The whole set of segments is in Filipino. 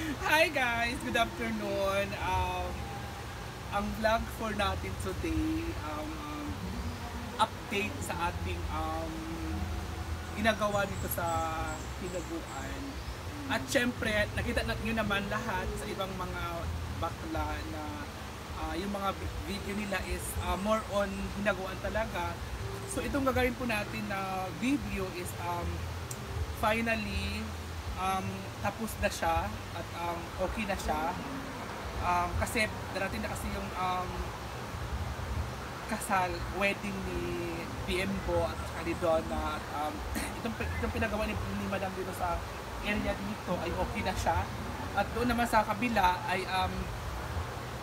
Hi guys, good afternoon. Ang vlog for natin today, update sa ating ginagawa dito sa Hinaguan. At syempre, nakita nyo naman lahat sa ibang mga bakla na yung mga video nila is more on Hinaguan talaga. So itong gagawin po natin na video is finally tapos na siya at okay na siya. Kasi darating na kasi yung kasal, wedding ni Bimbo at saka ni Donna. At itong pinagawa ni Madam dito sa area dito ay okay na siya. At doon naman sa kabila ay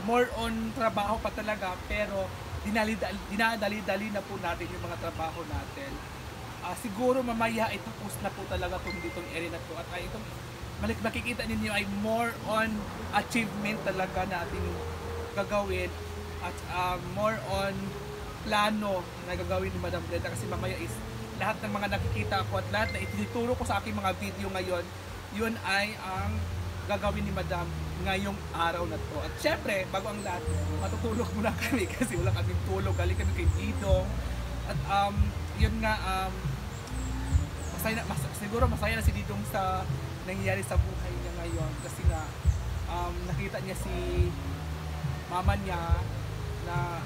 more on trabaho pa talaga, pero dinadali-dali na po natin yung mga trabaho natin. Siguro mamaya ay tapos na po talaga ditong area na to. At itong makikita ninyo ay more on achievement talaga na ating gagawin. At more on plano na gagawin ni Madam Brenda. Kasi mamaya is lahat ng mga nakikita ko at lahat na itinuturo ko sa aking mga video ngayon, yun ay ang gagawin ni Madam ngayong araw na to. At syempre, bago ang lahat, matutulog muna kami kasi wala kaming tulog. Galing kami kay Didong. At yun nga, siguro masaya na si Didong sa nangyayari sa buhay niya ngayon. Kasi nga, nakita niya si mama niya na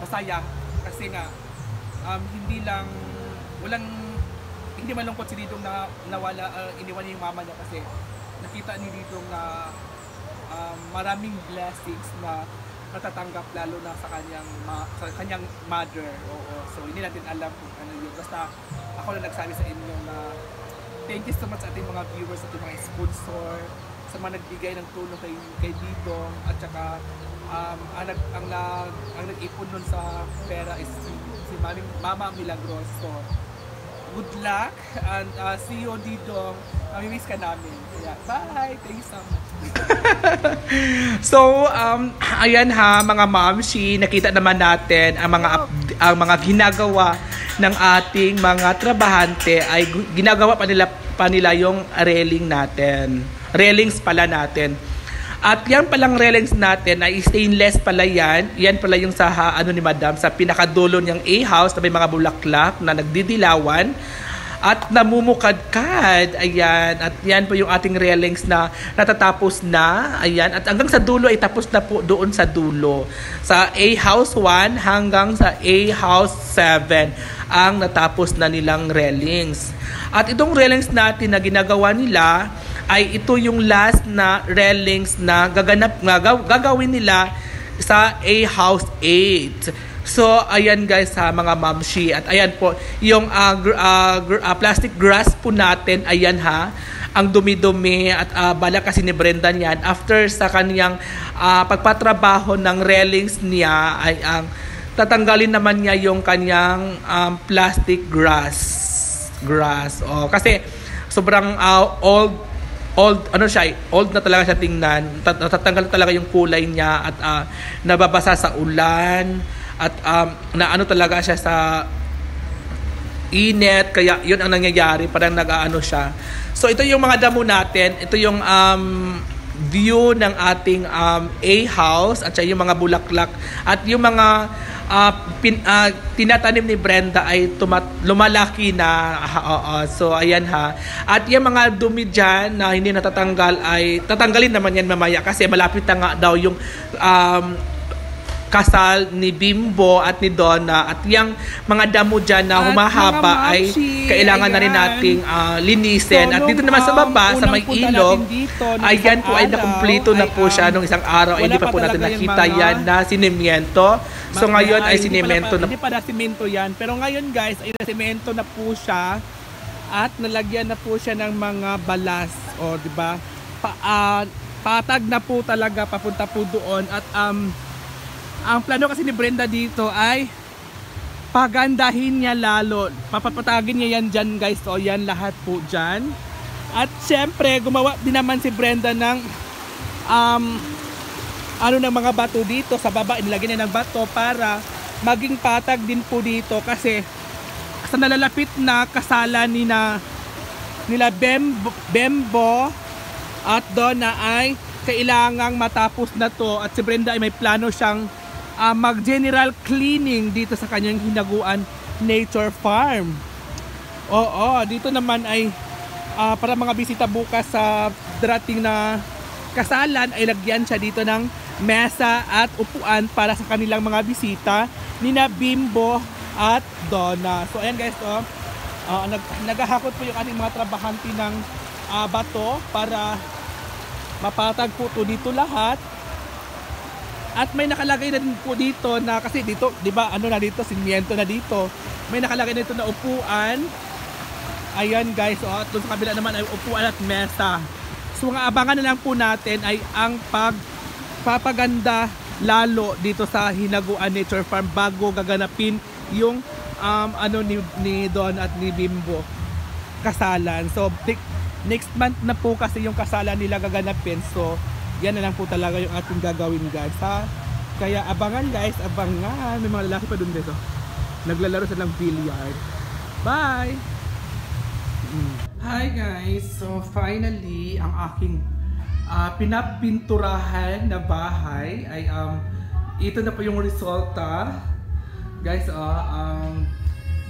masaya. Kasi nga, hindi malungkot si Didong na nawala, iniwan niya yung mama niya kasi nakita ni Didong na maraming blessings na natatanggap lalo na sa kanyang mother. Oo. So hindi natin alam kung ano yun. Basta ako na nagsabi sa inyo na thank you so much sa ating mga viewers, at mga sponsor, sa mga nagbigay ng tulong kay Didong, at saka ang nag-ipon nun sa pera is si Mama Milagros. So good luck and see you Didong. Mamimiss ka namin. Kaya, bye! Thank you so much. So, ayan ha, mga mamshi, nakita naman natin ang mga ginagawa ng ating mga trabahante ay ginagawa pa nila yung railing natin. Railings pala natin. At yan palang railings natin ay stainless pala yan. Yan pala yung sa ni Madam, sa pinakadulo niyang A-house na may mga bulaklak na nagdidilawan at namumukadkad. Ayan. At yan po yung ating railings na natatapos na. Ayan. At hanggang sa dulo ay tapos na po doon sa dulo. Sa A-house 1 hanggang sa A-house 7 ang natapos na nilang railings. At itong railings natin na ginagawa nila ay ito yung last na railings na gagawin nila sa A-house 8. So, ayan guys ha, mga mamshi. At ayan po, yung plastic grass po natin, ayan ha, ang dumi-dumi at bala kasi ni Brenda niyan. After sa kanyang pagpatrabaho ng railings niya, ay tatanggalin naman niya yung kanyang plastic grass. Kasi sobrang old na talaga siya tingnan. Natatanggal talaga yung kulay niya at nababasa sa ulan at naano talaga siya sa init, kaya yun ang nangyayari, parang nag-aano siya. So ito yung mga damo natin, ito yung view ng ating A-house at yung mga bulaklak at yung mga tinatanim ni Brenda ay lumalaki na. So ayan ha. At yung mga dumi dyan na hindi natatanggal ay tatanggalin naman yan mamaya kasi malapit na nga daw yung kasal ni Bimbo at ni Donna. At yung mga damo dyan na humahaba ay kailangan na rin nating linisin. At dito naman sa baba, sa may ilog, ayan po ay nakumpleto na po siya nung isang araw. Ay hindi pa po natin nakita yan na sinimiento. So ngayon ay sinimento na. Hindi pa na simento yan. Pero ngayon guys, ay simento na po siya. At nalagyan na po siya ng mga balas. O diba? Patag na po talaga papunta po doon. At ang plano kasi ni Brenda dito ay pagandahin niya lalo. Papatagin niya yan dyan guys. So yan lahat po dyan. At syempre gumawa din naman si Brenda ng ng mga bato dito sa baba. Inilagay niya ng bato para maging patag din po dito. Kasi sa nalalapit na kasalan nila Bembo At Donna ay kailangang matapos na to at si Brenda ay may plano siyang mag-general cleaning dito sa kanyang hinaguan nature farm. Oo, dito naman ay para mga bisita bukas sa darating na kasalan ay lagyan siya dito ng mesa at upuan para sa kanilang mga bisita nina Bimbo at Donna. So ayan guys, naghahakot po yung ating mga trabahante ng bato para mapatag po to dito lahat. At may nakalagay na din po dito na kasi dito, 'di ba? Ano na dito, simiento na dito. May nakalagay na dito na upuan. Ayan guys, at doon sa kabila naman ay upuan at mesa. So mga abangan na lang po natin ay ang pagpapaganda lalo dito sa Hinaguan Nature Farm bago gaganapin yung ni Don at ni Bimbo kasalan. So next month na po kasi yung kasalan nila gaganapin. So yan na lang po talaga yung ating gagawin guys, ha? Kaya abangan guys, abangan. May mga lalaki pa dun dito. Naglalaro sa ng billiard. Bye! Hi guys! So finally, ang aking pinapinturahan na bahay ay ito na po yung resulta. Guys,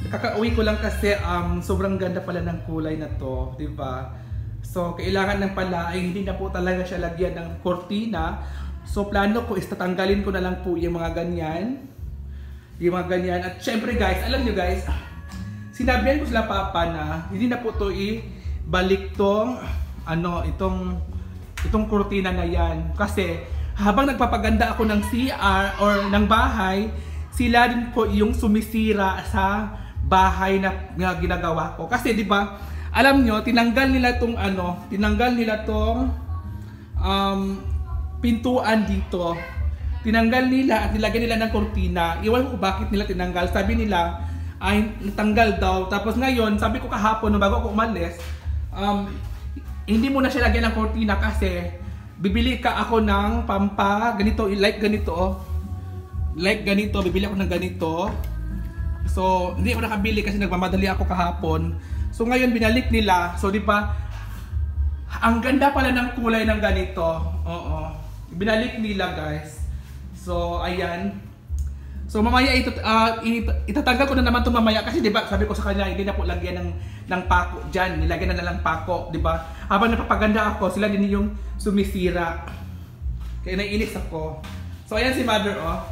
kakauwi ko lang kasi sobrang ganda pala ng kulay na to, di ba? So kailangan ng pala ay hindi na po talaga siya lagyan ng kortina. So plano ko is tatanggalin ko na lang po yung mga ganyan. Yung mga ganyan. At syempre guys, alam nyo guys, sinabihan ko sila papa na hindi na po to ibalik tong itong kortina na yan. Kasi habang nagpapaganda ako ng CR or ng bahay, sila din po yung sumisira sa bahay na ginagawa ko. Kasi di ba, alam nyo, tinanggal nila tong pintuan dito. Tinanggal nila at nilagyan nila ng kortina. Iwan ko bakit nila tinanggal. Sabi nila ay natanggal daw. Tapos ngayon, sabi ko kahapon bago ako umalis, hindi mo na siya lagyan ng kortina kasi bibili ka ako ng ganito, like ganito. Like ganito, bibili ako ng ganito. So, hindi ako nakabili kasi nagmamadali ako kahapon. So ngayon binalik nila. So di ba? Ang ganda pala ng kulay ng ganito. Oo. Binalik nila, guys. So ayan. So mamaya itatanggal ko na naman 'tong mamaya kasi di ba? Sabi ko sa kanya hindi na po lagyan ng pako diyan. Nilagyan na lang pako, di ba? Habang napapaganda ako, sila din yung sumisira. Kaya naiinis ako. So ayan si Mother, oh.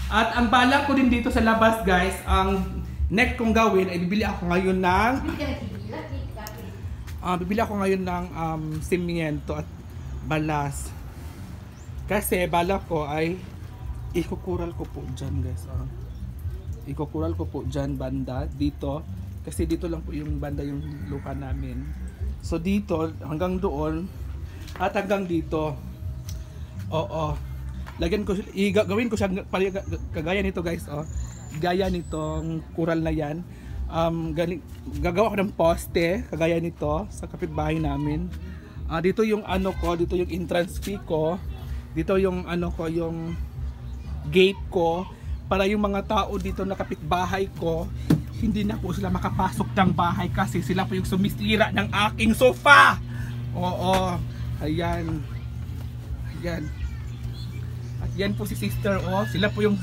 At ang balak ko din dito sa labas, guys, ang next kong gawin ay bibili ako ngayon ng simiento at balas. Kasi balak ko ay ikukural ko po dyan, guys. Ikukural ko po dyan banda dito. Kasi dito lang po yung banda yung lupa namin. So dito hanggang doon at hanggang dito. Oo. Gawin ko siya kagaya nito, guys, oh. Gaya nitong kural na yan. Gagawa ko ng poste kagaya nito sa kapitbahay namin. Dito yung dito yung entrance fee ko. Dito yung yung gate ko para yung mga tao dito na kapitbahay ko hindi na po sila makapasok ng bahay kasi sila po yung sumisira ng aking sofa. Oo. Ayan. Ayan. At yan po si sister, oh. Sila po yung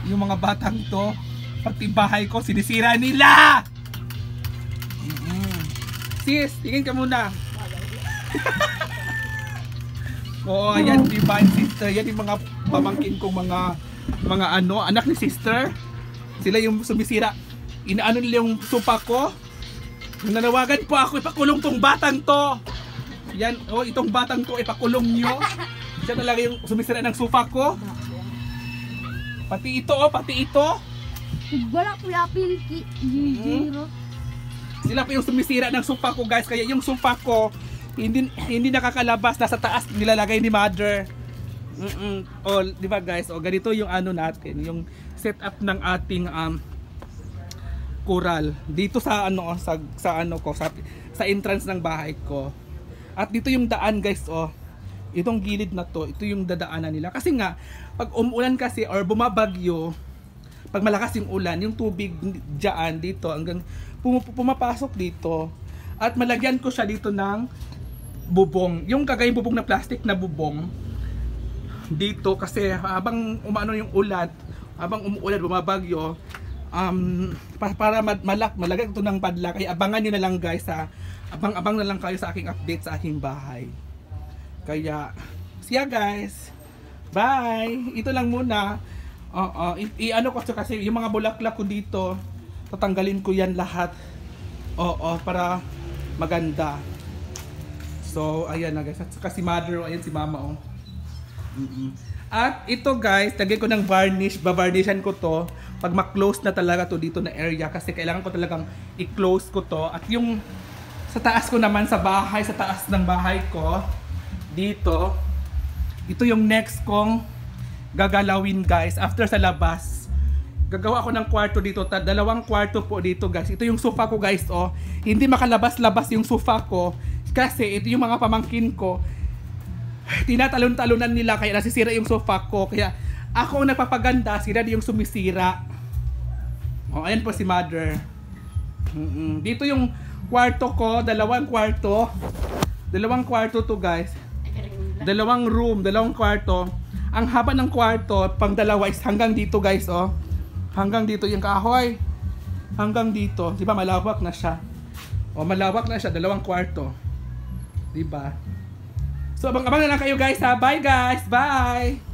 mga batang to, pati bahay ko sinisira nila. Sis, tingin ka muna. Oo, ayan, diba, sister. Yan yung mga pamangkin kong mga anak ni sister. Sila yung sumisira. Inaano nila yung sopa ko. Nanawagan po ako, ipakulong tong batang to. Yan, oh, itong batang to, ipakulong nyo. Siya talaga yung sumisira ng sofa ko. Pati ito, oh, pati ito. Wala ko yapin Sila po yung sumisira ng sofa ko, guys. Kaya yung sofa ko hindi nakakalabas, nasa taas nilalagay ni Mother. Oh, di ba, guys? Oh, ganito yung natin, yung setup ng ating coral dito sa sa entrance ng bahay ko. At dito yung daan, guys, oh. Itong gilid na to, ito yung dadaanan nila. Kasi nga, pag umulan kasi or bumabagyo, pag malakas yung ulan, yung tubig dyan dito hanggang pumapasok dito. At malagyan ko siya dito ng bubong. Yung kagayang bubong na plastic na bubong dito kasi habang umano yung ulan, habang umuulan, bumabagyo, para malagay ito ng padla. Kaya abangan nyo na lang guys, abang na lang kayo sa aking update sa aking bahay. Kaya, see ya guys! Bye! Ito lang muna. I-ano ko kasi yung mga bulaklak ko dito, tatanggalin ko yan lahat. Para maganda. So, ayan na guys. At saka si mother, ayan si mama At ito guys, lagay ko ng varnish. Bavarnishan ko to pag ma-close na talaga to dito na area. Kasi kailangan ko talagang i-close ko to. At yung sa taas ko naman sa bahay, sa taas ng bahay ko, dito, ito yung next kong gagalawin guys. After sa labas, gagawa ako ng kwarto dito. Dalawang kwarto po dito guys. Ito yung sofa ko guys. Hindi makalabas-labas yung sofa ko. Kasi ito yung mga pamangkin ko. Tinatalon-talunan nila kaya nasisira yung sofa ko. Kaya ako ang nagpapaganda, sila yung sumisira. Ayan po si mother. Dito yung kwarto ko, dalawang kwarto. Dalawang kwarto to guys. Dalawang room, dalawang kwarto. Ang haba ng kwarto, pang dalawa is hanggang dito guys Hanggang dito yung kahoy. Hanggang dito, 'di ba malawak na siya? Malawak na siya, dalawang kwarto. 'Di ba? So abang-abang na lang kayo guys ha. Bye guys. Bye.